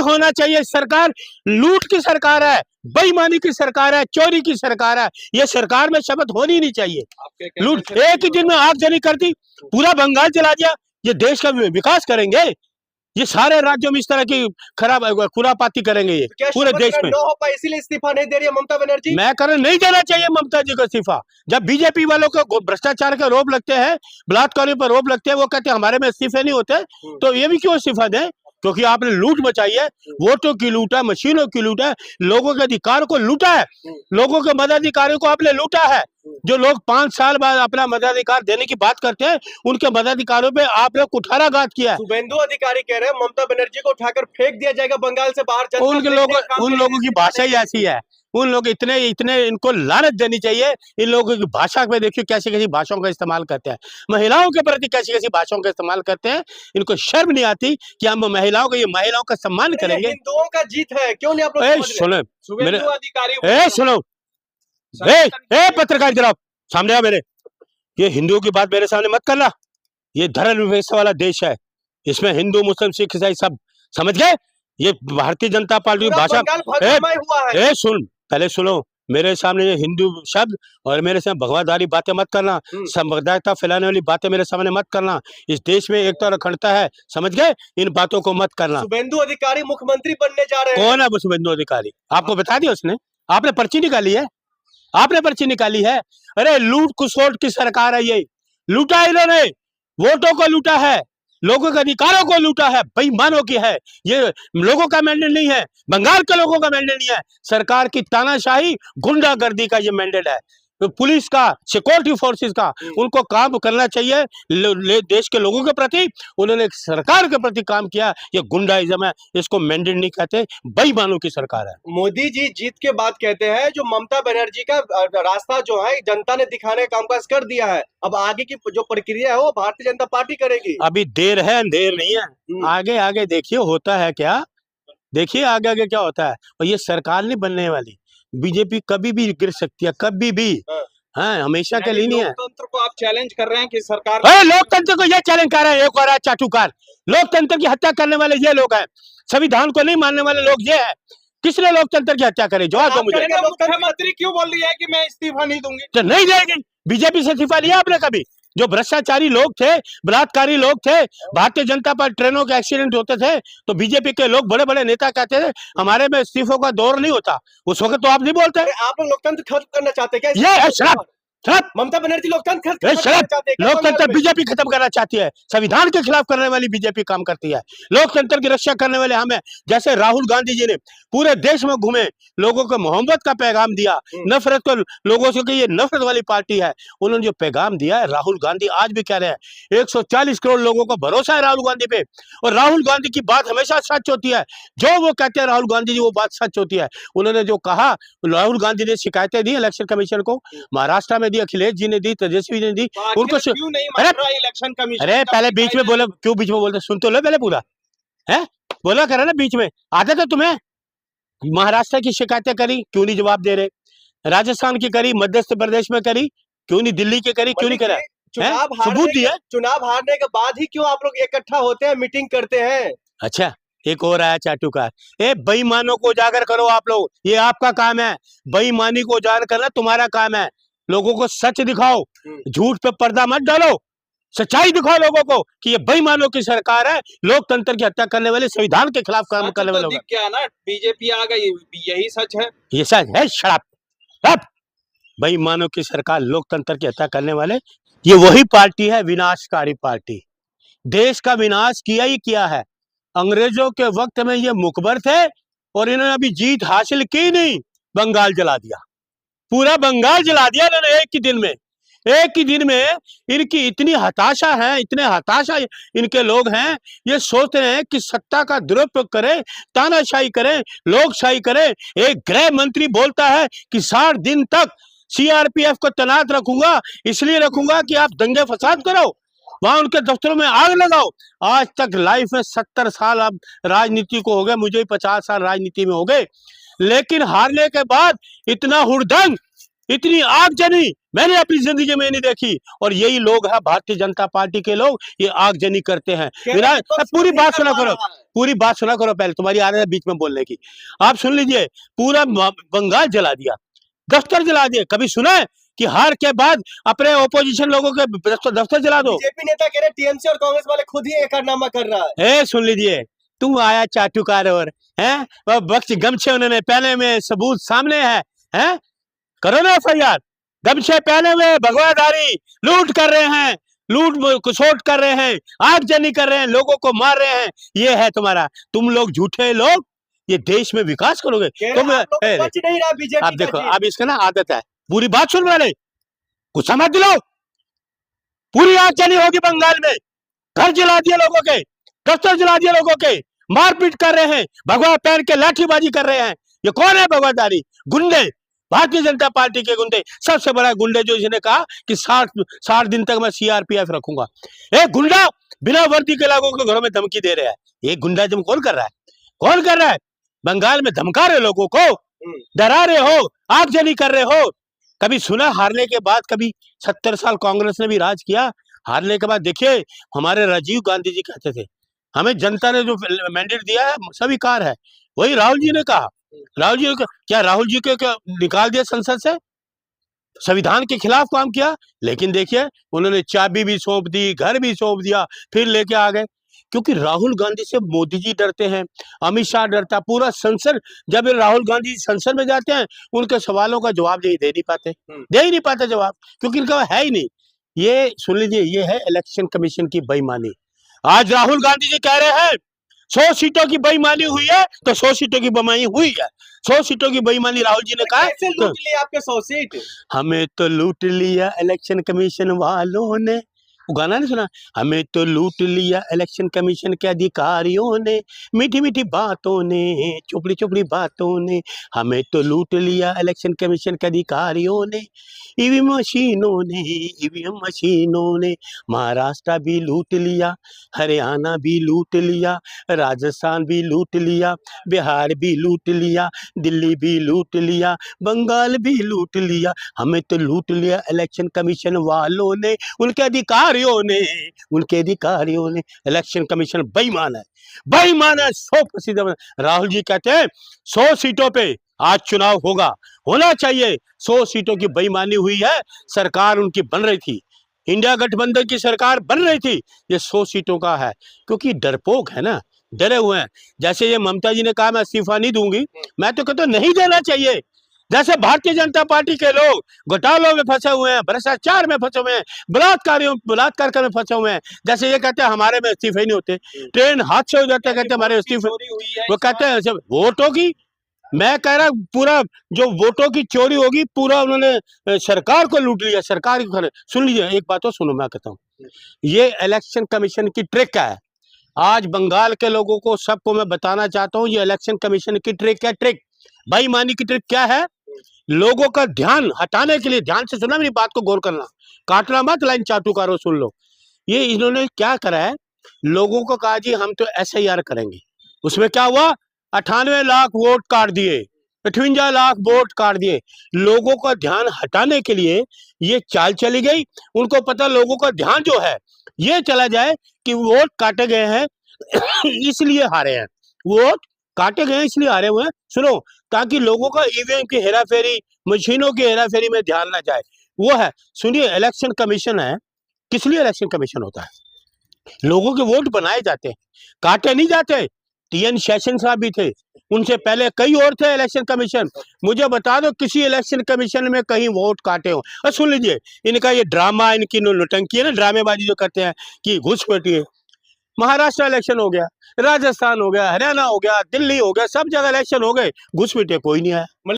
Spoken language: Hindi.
होना चाहिए। सरकार लूट की सरकार है, बेईमानी की सरकार है, चोरी की सरकार है। ये सरकार में शपथ होनी नहीं चाहिए। लूट एक ही दिन में आगजनी कर दी, पूरा बंगाल जला दिया। ये देश का विकास करेंगे? ये सारे राज्यों में इस तरह की खराब खुरापाती करेंगे ये पूरे देश में। हो पाए इसीलिए इस्तीफा नहीं दे रही है ममता बनर्जी। मैं कर नहीं देना चाहिए ममता जी को इस्तीफा। जब बीजेपी वालों को भ्रष्टाचार के आरोप लगते हैं, बलात्कारियों पर आरोप लगते हैं, वो कहते हैं हमारे में इस्तीफे नहीं होते, तो ये भी क्यों इस्तीफा दें? क्योंकि आपने लूट मचाई है, वोटों की लूट है, मशीनों की लूट है, लोगों के अधिकार को लूटा है, लोगों के मताधिकारियों को आपने लूटा है। जो लोग 5 साल बाद अपना मताधिकार देने की बात करते हैं, उनके मताधिकारों पे आपने कुठाराघात किया है। शुभेंदु अधिकारी कह रहे हैं ममता बनर्जी को उठाकर फेंक दिया जाएगा बंगाल से बाहर। उन लोगों की भाषा ही ऐसी है। उन लोग इतने इनको लानत देनी चाहिए। इन लोगों की भाषा में देखिए कैसी कैसी भाषाओं का इस्तेमाल करते हैं, महिलाओं के प्रति कैसी कैसी भाषाओं का इस्तेमाल करते हैं। इनको शर्म नहीं आती कि हम महिलाओं का सम्मान करेंगे। हिंदुओं का जीत है, क्यों नहीं आप लोग सुनो पत्रकार जनाब सामने आ मेरे, ये हिंदुओं की बात मेरे सामने मत करना। ये धर्मनिरपेक्षता वाला देश है, इसमें हिंदू मुस्लिम सिख ईसाई सब, समझ गए? ये भारतीय जनता पार्टी की भाषा। सुन, पहले सुनो, मेरे सामने ये हिंदू शब्द और मेरे सामने भगवादारी बातें मत करना, सांप्रदायिकता फैलाने वाली बातें मेरे सामने मत करना। इस देश में एकता और अखंडता है, समझ गए? इन बातों को मत करना। शुभेंदु अधिकारी मुख्यमंत्री बनने जा रहे हैं। कौन है वो शुभेंदु अधिकारी? आपको बता दिया उसने? आपने पर्ची निकाली है? आपने पर्ची निकाली है? अरे लूट कुसोट की सरकार है ये। लूटा इन्होंने, वोटों को लूटा है, लोगों के अधिकारों को लूटा है, बेईमानों की है। ये लोगों का मैंडेट नहीं है, बंगाल के लोगों का मैंडेट नहीं है, सरकार की तानाशाही गुंडागर्दी का ये मैंडेट है। तो पुलिस का, सिक्योरिटी फोर्सेस का, उनको काम करना चाहिए देश के लोगों के प्रति। उन्होंने सरकार के प्रति काम किया। ये गुंडाइज्म है, इसको मैंडेट नहीं कहते, बेईमानों की सरकार है। मोदी जी जीत के बाद कहते हैं जो ममता बनर्जी का रास्ता जो है जनता ने दिखाने का कामकाज कर दिया है, अब आगे की जो प्रक्रिया है वो भारतीय जनता पार्टी करेगी। अभी देर है, अंधेर नहीं है। आगे आगे देखिए होता है क्या, देखिए आगे आगे क्या होता है। और ये सरकार नहीं बनने वाली, बीजेपी कभी भी गिर सकती है, कभी भी। हाँ, हमेशा के लिए नहीं है। लोकतंत्र को आप चैलेंज कर रहे हैं कि सरकार, लोकतंत्र को ये चैलेंज कर रहे हैं, एक और है चाटुकार। लोकतंत्र की हत्या करने वाले ये लोग हैं, संविधान को नहीं मानने वाले लोग ये हैं। किसने लोकतंत्र की हत्या करी? जवाब दो मुझे। मुख्यमंत्री क्यों बोल रही है कि मैं इस्तीफा नहीं दूंगी? तो नहीं देगी, बीजेपी से इस्तीफा लिया आपने कभी? जो भ्रष्टाचारी लोग थे, बलात्कारी लोग थे, भारतीय जनता पार्टी ट्रेनों के एक्सीडेंट होते थे तो बीजेपी के लोग, बड़े बड़े नेता कहते थे हमारे में इस्तीफों का दौर नहीं होता। उस वक्त तो आप नहीं बोलते। आप लोग लोकतंत्र खत्म करना चाहते हैं क्या? ममता बनर्जी लोकतंत्र बीजेपी खत्म करना चाहती है, संविधान के खिलाफ करने वाली बीजेपी काम करती है। लोकतंत्र की रक्षा करने वाले हमें, जैसे राहुल गांधी जी ने पूरे देश में घूमे, लोगों को मोहब्बत का पैगाम दिया, नफरत को लोगों से कि ये नफरत वाली पार्टी है, उन्होंने जो पैगाम दिया है, राहुल गांधी आज भी कह रहे हैं। 140 करोड़ लोगों को भरोसा है राहुल गांधी पे, और राहुल गांधी की बात हमेशा सच होती है। जो वो कहते हैं राहुल गांधी जी, वो बात सच होती है। उन्होंने जो कहा, राहुल गांधी ने शिकायतें दी इलेक्शन कमीशन को, महाराष्ट्र में दी, अखिलेश जी ने दी, तेजस्वी ने दी, उनको क्यों नहीं मान रहा इलेक्शन कमीशन? अरे पहले बीच में बोले, क्यों बीच में बोलते? सुन तो लो पहले पूरा, है बोला करा ना बीच में। आदत है तुम्हें? महाराष्ट्र की शिकायतें करी, क्यों नहीं जवाब दे रहे? राजस्थान की करी, मध्य प्रदेश में करी, क्यों नहीं दिल्ली की करी, क्यों नहीं करा? सबूत दिया। चुनाव हारने के बाद ही क्यों आप लोग इकट्ठा होते हैं, मीटिंग करते हैं? अच्छा, एक और आया चाटुकार। बेईमानों को उजागर करो आप लोग, ये आपका काम है। बेईमानी को उजागर करना तुम्हारा काम है। लोगों को सच दिखाओ, झूठ पे पर्दा मत डालो, सच्चाई दिखाओ लोगों को कि ये बेईमानों की सरकार है, लोकतंत्र की हत्या करने वाले, संविधान के खिलाफ काम करने वाले लोग। क्या ना बीजेपी आ गई, यही सच है, ये सच है। शराब बेईमानों की सरकार, लोकतंत्र की हत्या करने वाले, ये वही पार्टी है, विनाशकारी पार्टी। देश का विनाश किया ही किया है। अंग्रेजों के वक्त में ये मुखबर थे और इन्होंने अभी जीत हासिल की नहीं, बंगाल जला दिया, पूरा बंगाल जला दिया इन्होंने एक ही दिन में। एक ही दिन में इनकी इतनी हताशा है, इतने हताशा इनके लोग हैं, ये सोचते हैं कि सत्ता का दुरुपयोग करें, तानाशाही करें, लोकशाही करें। एक गृह मंत्री बोलता है कि 60 दिन तक सीआरपीएफ को तैनात रखूंगा, इसलिए रखूंगा कि आप दंगे फसाद करो, वहां उनके दफ्तरों में आग लगाओ। आज तक लाइफ में 70 साल अब राजनीति को हो गए, मुझे 50 साल राजनीति में हो गए, लेकिन हारने के बाद इतना हुड़दंग इतनी आगजनी मैंने अपनी जिंदगी में नहीं देखी। और यही लोग हैं भारतीय जनता पार्टी के लोग, ये आगजनी करते हैं। केरल विपक्ष पूरी नहीं बात सुना करवा करो, रहा है। पूरी बात सुना करो पहले, तुम्हारी आदत है बीच में बोलने की। आप सुन लीजिए, पूरा बंगाल जला दिया, दफ्तर जला दिए। कभी सुना है कि हार के बाद अपने ओपोजिशन लोगों के दफ्तर जला दो? बीजेपी नेता कह रहे टीएमसी और कांग्रेस वाले खुद ही एकरारनामा कर रहा है। सुन लीजिए, तू आया चाटुकार और हैं बख्श गमछे उन्होंने पहने में, सबूत सामने है करो ना एफआईआर। गमछे पहने हुए भगवाधारी लूट कर रहे हैं, लूट कुसोट कर रहे हैं, आगजनी कर रहे हैं, लोगों को मार रहे हैं। ये है तुम्हारा, तुम लोग झूठे लोग, ये देश में विकास करोगे तुम? बच नहीं रहा बीजेपी। आप देखो, अब इसका ना आदत है, पूरी बात सुन रहे, गुस्सा मत दिलाओ। पूरी आगजनी होगी बंगाल में, घर जला दिए लोगों के, दफ्तर जला दिए लोगों के, मारपीट कर रहे हैं, भगवा पहन के लाठीबाजी कर रहे हैं। ये कौन है भगवाधारी? गुंडे, भारतीय जनता पार्टी के गुंडे। सबसे बड़ा गुंडे जो इसने कहा कि 60 दिन तक मैं सीआरपीएफ रखूंगा। एक गुंडा बिना वर्दी के लोगों के घरों में धमकी दे रहा है। ये गुंडा जब कौन कर रहा है? कौन कर रहा है? बंगाल में धमका रहे लोगों को, डरा रहे हो, आगजनी कर रहे हो। कभी सुना हारने के बाद? कभी 70 साल कांग्रेस ने भी राज किया, हारने के बाद देखिए हमारे राजीव गांधी जी कहते थे हमें जनता ने जो मैंडेट दिया है स्वीकार है। वही राहुल जी ने कहा, राहुल जी क्या राहुल जी को क्या निकाल दिया संसद से? संविधान के खिलाफ काम किया। लेकिन देखिए उन्होंने चाबी भी सौंप दी, घर भी सौंप दिया, फिर लेके आ गए। क्योंकि राहुल गांधी से मोदी जी डरते हैं, अमित शाह डरता, पूरा संसद। जब राहुल गांधी संसद में जाते हैं उनके सवालों का जवाब दे नहीं पाते जवाब, क्योंकि इनका है ही नहीं। ये सुन लीजिए, ये है इलेक्शन कमीशन की बेईमानी। आज राहुल गांधी जी कह रहे हैं 100 सीटों की बेईमानी हुई है, तो 100 सीटों की बेईमानी हुई है। 100 सीटों की बेईमानी राहुल जी ने कहा। कैसे लूट लिया आपके 100 सीट? हमें तो लूट लिया इलेक्शन कमीशन वालों ने। वो गाना नहीं सुना? हमें तो लूट लिया इलेक्शन कमीशन के अधिकारियों ने, मीठी मीठी बातों ने, चुपड़ी चुपड़ी बातों ने। हमें तो लूट लिया इलेक्शन कमीशन के अधिकारियों ने, ईवीएम मशीनों ने। महाराष्ट्र भी लूट लिया, हरियाणा भी लूट लिया, राजस्थान भी लूट लिया, बिहार भी लूट लिया, दिल्ली भी लूट लिया, बंगाल भी लूट लिया। हमें तो लूट लिया इलेक्शन कमीशन वालों ने, उनके अधिकारियों ने। इलेक्शन कमीशन बेईमान है, बेईमान है 100%। राहुल जी कहते हैं 100 सीटों पे आज चुनाव होना चाहिए। 100 सीटों की बेईमानी हुई है। सरकार उनकी बन रही थी, इंडिया गठबंधन की सरकार बन रही थी। ये 100 सीटों का है, क्योंकि डरपोक है ना, डरे हुए हैं। जैसे ये ममता जी ने कहा मैं इस्तीफा नहीं दूंगी, मैं तो कहता नहीं देना चाहिए। जैसे भारतीय जनता पार्टी के लोग घोटालों में फंसे हुए हैं, भ्रष्टाचार में फंसे हुए हैं, बलात्कार में फंसे हुए हैं। जैसे ये कहते हैं हमारे में इस्तीफे नहीं होते, ट्रेन हादसे हो जाते, कहते हमारे इस्तीफे। वो कहते हैं वोटों की, मैं कह रहा पूरा जो वोटों की चोरी होगी, पूरा उन्होंने सरकार को लूट लिया, सरकार को। सुन लीजिए एक बात तो सुनो, मैं कहता हूँ ये इलेक्शन कमीशन की ट्रिक है। आज बंगाल के लोगों को सबको मैं बताना चाहता हूँ, ये इलेक्शन कमीशन की ट्रिक है। ट्रिक बेईमानी की ट्रिक क्या है? लोगों का ध्यान हटाने के लिए, ध्यान से सुना मेरी बात को, गौर करना, काटना मत, लाइन चाटुकारो सुन लो। ये इन्होंने क्या करा है, लोगों को कहा जी हम तो SIR करेंगे। उसमें क्या हुआ? 98 लाख वोट काट दिए, 58 लाख वोट काट दिए। लोगों का ध्यान हटाने के लिए ये चाल चली गई। उनको पता लोगों का ध्यान जो है ये चला जाए कि वोट काटे गए हैं इसलिए हारे हैं, वोट काटे गए इसलिए हारे हुए हैं। सुनो, ताकि लोगों का ईवीएम की हेराफेरी, मशीनों की हेराफेरी में ध्यान ना जाए, वो है। सुनिए, इलेक्शन कमीशन है, किस लिए इलेक्शन कमीशन होता है? लोगों के वोट बनाए जाते हैं, काटे नहीं जाते। TN शेषन साहब भी थे, उनसे पहले कई और थे इलेक्शन कमीशन। मुझे बता दो किसी इलेक्शन कमीशन में कहीं वोट काटे हो? और सुन लीजिए, इनका ये ड्रामा, इनकी नौटंकी है ना, ड्रामेबाजी जो करते हैं कि घुसपैठी है। महाराष्ट्र इलेक्शन हो गया, राजस्थान हो गया, हरियाणा हो गया, दिल्ली हो गया, सब जगह इलेक्शन हो गए, घुसपैठे कोई नहीं आया।